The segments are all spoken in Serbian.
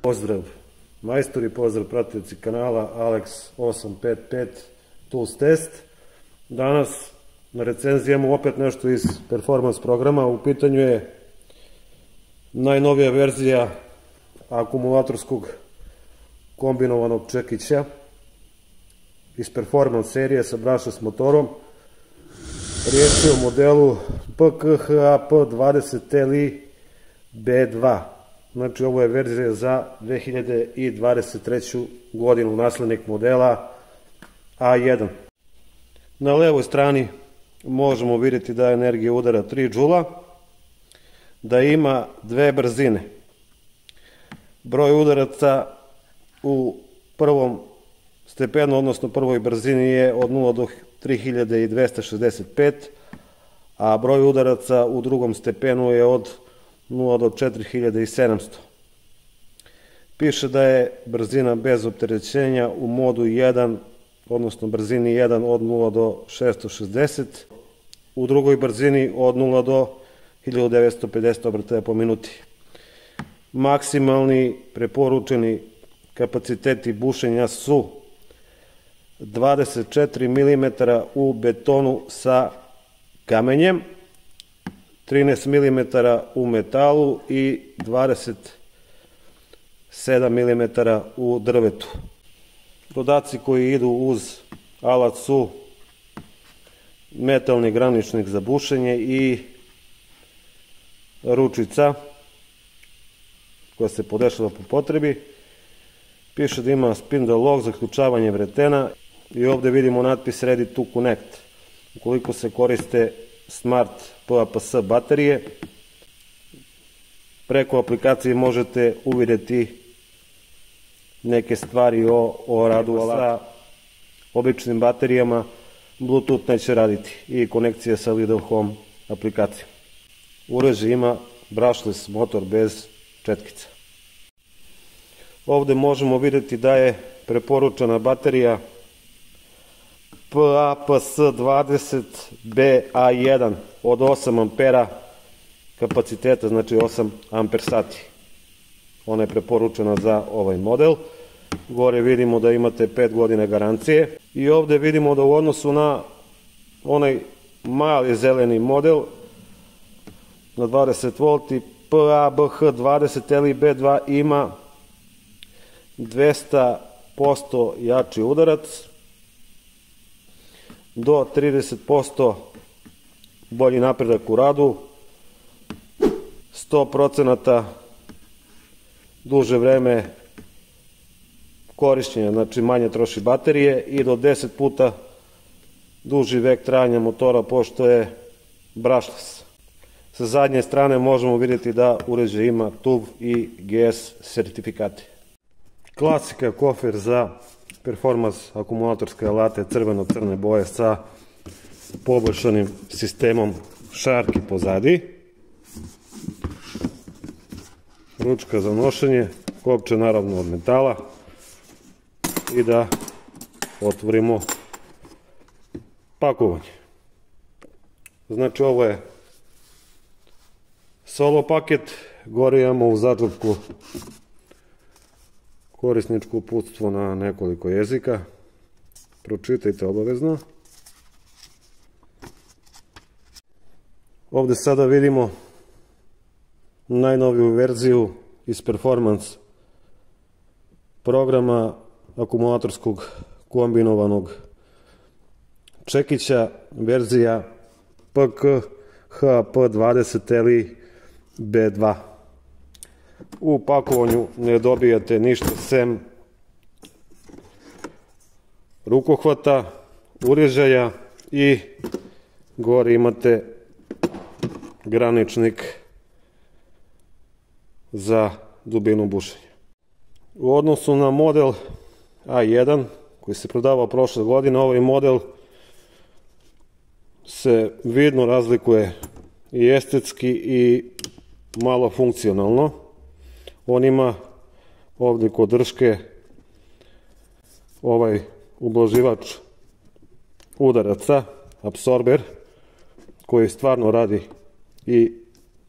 Pozdrav majstori, pozdrav pratioci kanala Alex855 Tools Test. Danas na recenziji imamo opet nešto iz performance programa. U pitanju je najnovija verzija akumulatorskog kombinovanog čekića iz performance serije sa brushless motorom. Riječ je o modelu PKHAP20Li B2. Znači ovo je verzija za 2023. godinu, naslednik modela A1. Na levoj strani možemo vidjeti da energija udara 3 džula, da ima dve brzine. Broj udaraca u prvom stepenu, odnosno prvoj brzini je od 0 do 3265, a broj udaraca u drugom stepenu je od 0 do 4700. Piše da je brzina bez opterećenja u modu 1, odnosno brzini 1 od 0 do 660, u drugoj brzini od 0 do 1950 obrtaja po minuti. Maksimalni preporučeni kapaciteti bušenja su 24 mm u betonu sa kamenjem, 13 mm u metalu i 27 mm u drvetu. Dodaci koji idu uz alat su metalni graničnik za bušenje i ručica koja se podešava po potrebi. Piše da ima spindle lock za zaključavanje vretena i ovdje vidimo natpis Ready to Connect. Ukoliko se koriste Smart PAPS baterije, preko aplikacije možete uvidjeti neke stvari o radu sa običnim baterijama. Bluetooth neće raditi i konekcija sa Lidl Home aplikacijom. Uređaj ima brushless motor bez četkica. Ovdje možemo vidjeti da je preporučena baterija PAPS20BA1 od 8 ampera kapaciteta, znači 8 amper sati. Ona je preporučena za ovaj model. Gore vidimo da imate 5 godina garancije. I ovdje vidimo da u odnosu na onaj mali zeleni model na 20 V PABH20Li B2 ima 200% jači udarac, do 30% bolji napredak u radu, 100% duže vreme korištenja, znači manje troši baterije, i do 10 puta duži vek trajanja motora pošto je brushless. Sa zadnje strane možemo vidjeti da uređaj ima TUV i GS sertifikate. Klasika kofer za performans akumulatorske alate crveno-crne boje sa poboljšanim sistemom šarki pozadi. Ručka za nošenje, kopče naravno od metala, i da otvorimo pakovanje. Znači ovo je solo paket, gore imamo u zadžupku korisničko uputstvo na nekoliko jezika. Pročitajte obavezno. Ovdje sada vidimo najnoviju verziju iz performance programa akumulatorskog kombinovanog čekića, verzija PKHAP20Li B2. U pakovanju ne dobijate ništa sem rukohvata, uređaja i gore imate graničnik za dubinu bušenja. U odnosu na model A1 koji se prodavao prošle godine, ovaj model se vidno razlikuje i estetski i malo funkcionalno. On ima ovdje kod drške ovaj ublaživač udaraca, apsorber, koji stvarno radi i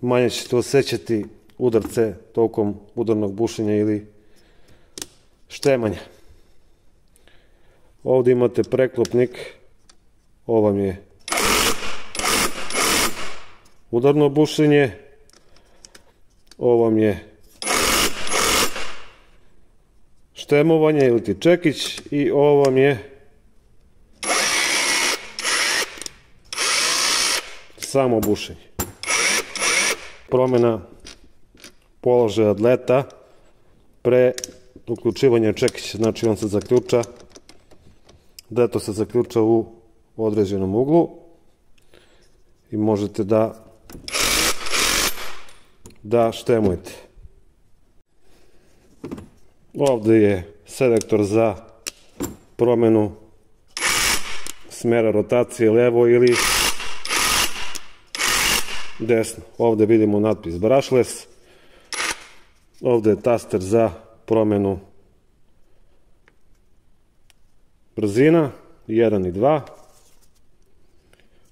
manje ćete osjećati udarce tokom udarnog bušenja ili štemanja. Ovdje imate preklopnik, ovo vam je udarno bušenje, ovo vam je štemovanje ili ti čekić i ovo vam je samo bušenje. Promjena položaja leta pre uključivanja čekića, znači on se zaključa, to se zaključa u određenom uglu i možete da štemujete. Ovdje je selektor za promjenu smjera rotacije levo ili desno. Ovdje vidimo natpis brushless. Ovdje je taster za promjenu brzina 1 i 2.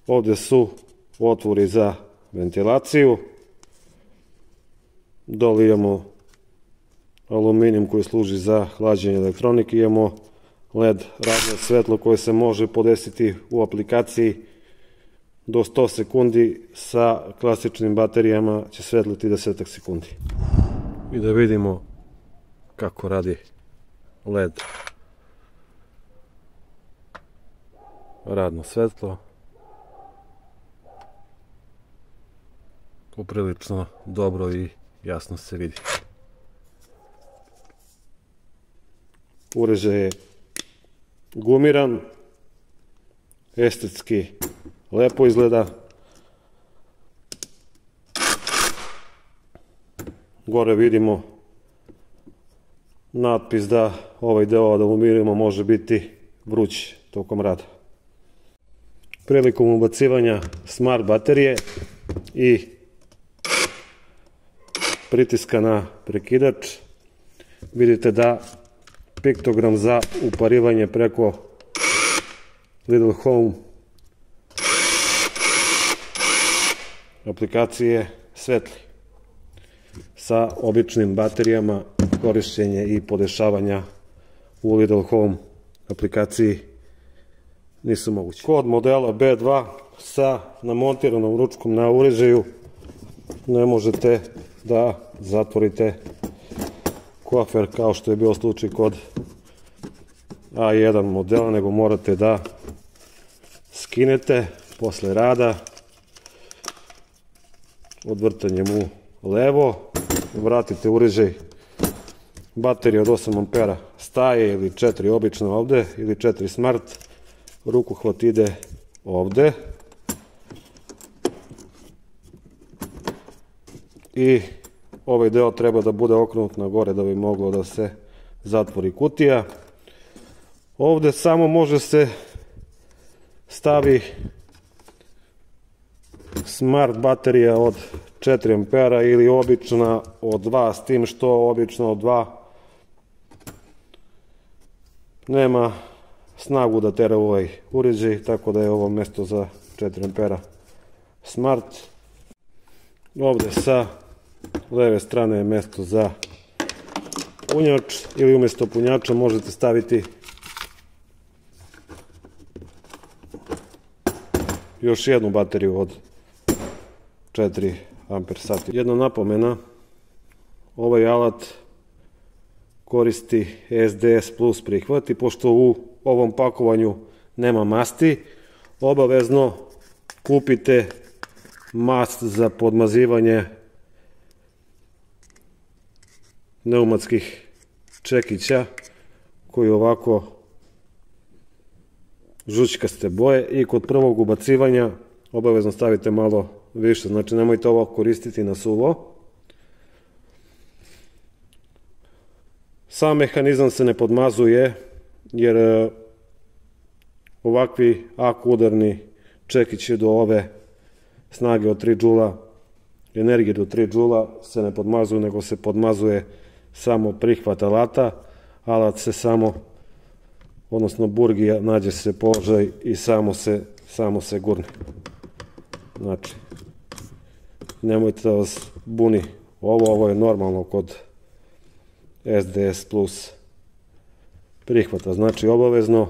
Ovdje su otvori za ventilaciju. Dole imamo aluminijum koji služi za hlađenje elektronike. Imamo LED radno svetlo koje se može podesiti u aplikaciji do 100 sekundi. Sa klasičnim baterijama će svetliti 10 sekundi. I da vidimo kako radi LED radno svetlo. Poprilično dobro i jasno se vidi. Uređaj je gumiran, estetski lepo izgleda. Gore vidimo natpis da ovaj deo od aluminijuma može biti vruć tokom rada. Prilikom ubacivanja smart baterije i pritiska na prekidač vidite da piktogram za uparivanje preko Lidl Home aplikacije svetli. Sa običnim baterijama korišćenje i podešavanja u Lidl Home aplikaciji nisu moguće. Kod modela B2 sa namontiranom ručkom na uređaju ne možete da zatvorite kofer kao što je bio slučaj kod A1 modela, nego morate da skinete posle rada odvrtanjem u levo, vratite uređaj, baterija od 8 ampera staje ili 4 obično ovde ili 4 smart, rukohvat ide ovde i ovaj deo treba da bude okrenut na gore da bi moglo da se zatvori kutija. Ovde samo može se stavi smart baterija od 4 ampera ili obična od 2, s tim što obična od 2 nema snagu da tera ovaj uređaj, tako da je ovo mesto za 4 ampera smart. Ovde sa leve strane je mesto za punjač ili umjesto punjača možete staviti još jednu bateriju od 4 amper sati. Jedna napomena, ovaj alat koristi SDS plus prihvat i pošto u ovom pakovanju nema masti, obavezno kupite mast za podmazivanje pneumatskih čekića koji ovako žućkaste boje i kod prvog ubacivanja obavezno stavite malo više, znači nemojte ovo koristiti na suvo. Sam mehanizam se ne podmazuje jer ovakvi AK udarni čekići do ove snage od 3 džula, energije do 3 džula se ne podmazuju, nego se podmazuje samo prihvat alata. Alat se samo, odnosno burgija, nađe se položaj i samo se gurne. Znači, nemojte da vas buni ovo je normalno kod SDS plus prihvata. Znači obavezno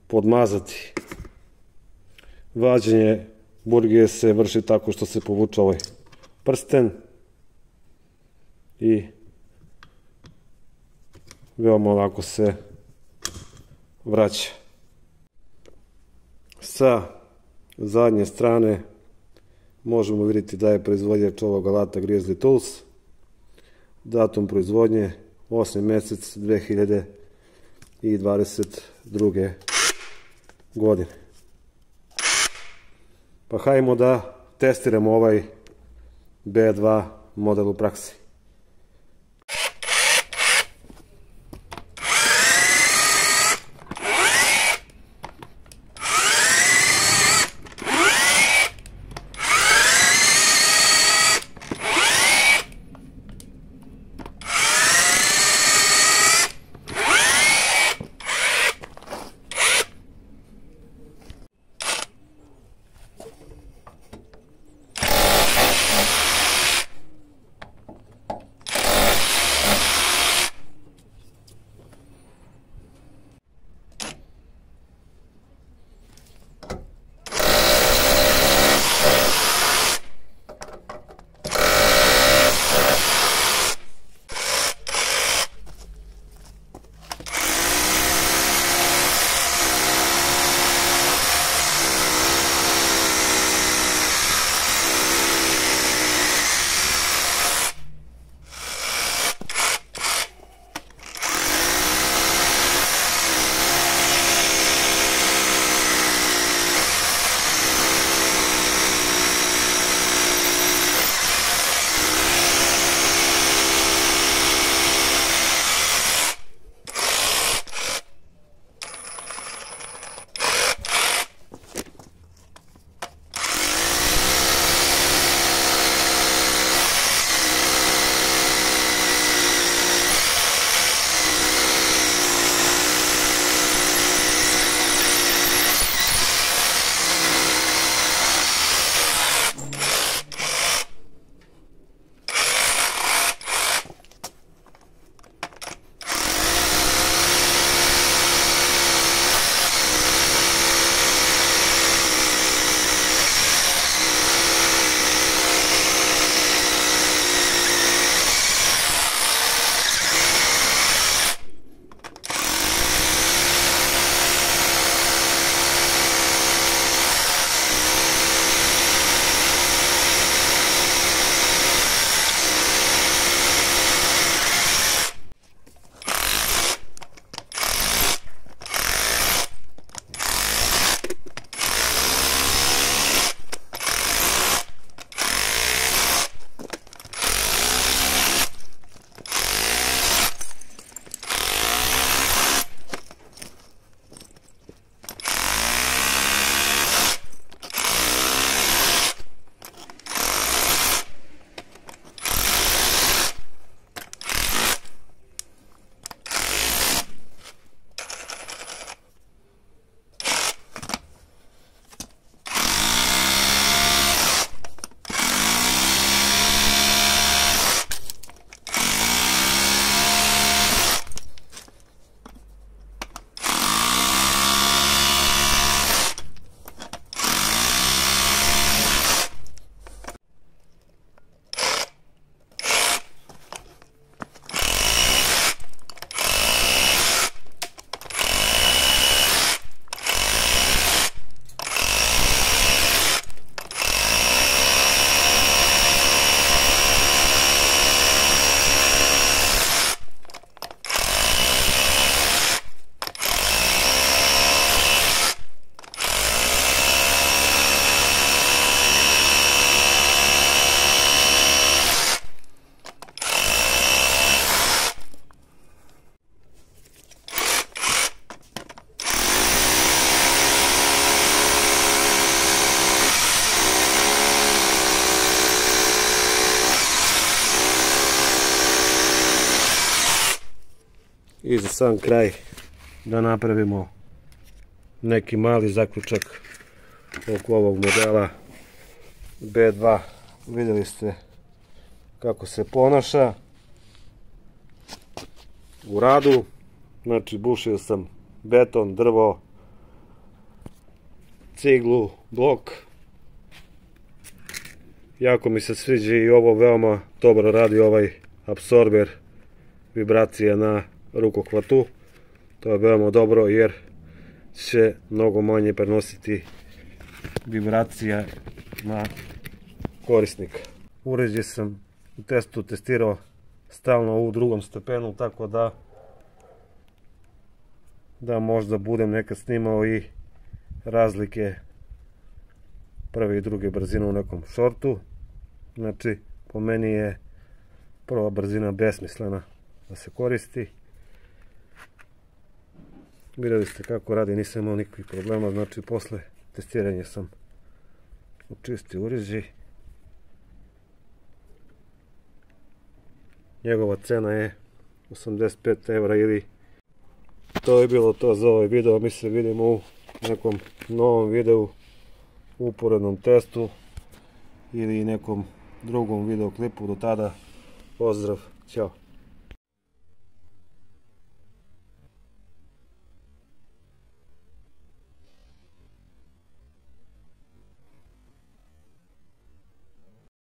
podmazati. Vađenje burgije se vrši tako što se povuče ovaj prsten i veoma lako se vraća. Sa zadnje strane možemo vidjeti da je proizvođač ovog alata Grizzly Tools. Datum proizvodnje 8. mjesec 2022. godine. Pa hajmo da testiramo ovaj B2 model u praksi. I za sam kraj da napravimo neki mali zaključak oko ovog modela B2. Vidjeli ste kako se ponaša u radu. Znači bušio sam beton, drvo, ciglu, blok. Jako mi se sviđa i ovo veoma dobro radi ovaj apsorber vibracija na rukohvatu. To je veoma dobro jer će mnogo manje prenositi vibracija na korisnika. Uređaj sam u testu testirao stalno u drugom stepenu, tako da možda budem nekad snimao i razlike prve i druge brzine u nekom šortu. Znači, po meni je prva brzina besmislena da se koristi. Vidjeli ste kako radi, nisam imao nikakvih problema, znači posle testiranja sam očistio uređaj. Njegova cena je 85 € ili to je bilo to za ovaj video. Mi se vidimo u nekom novom videu, uporednom testu ili nekom drugom videoklipu. Do tada, pozdrav, ćao.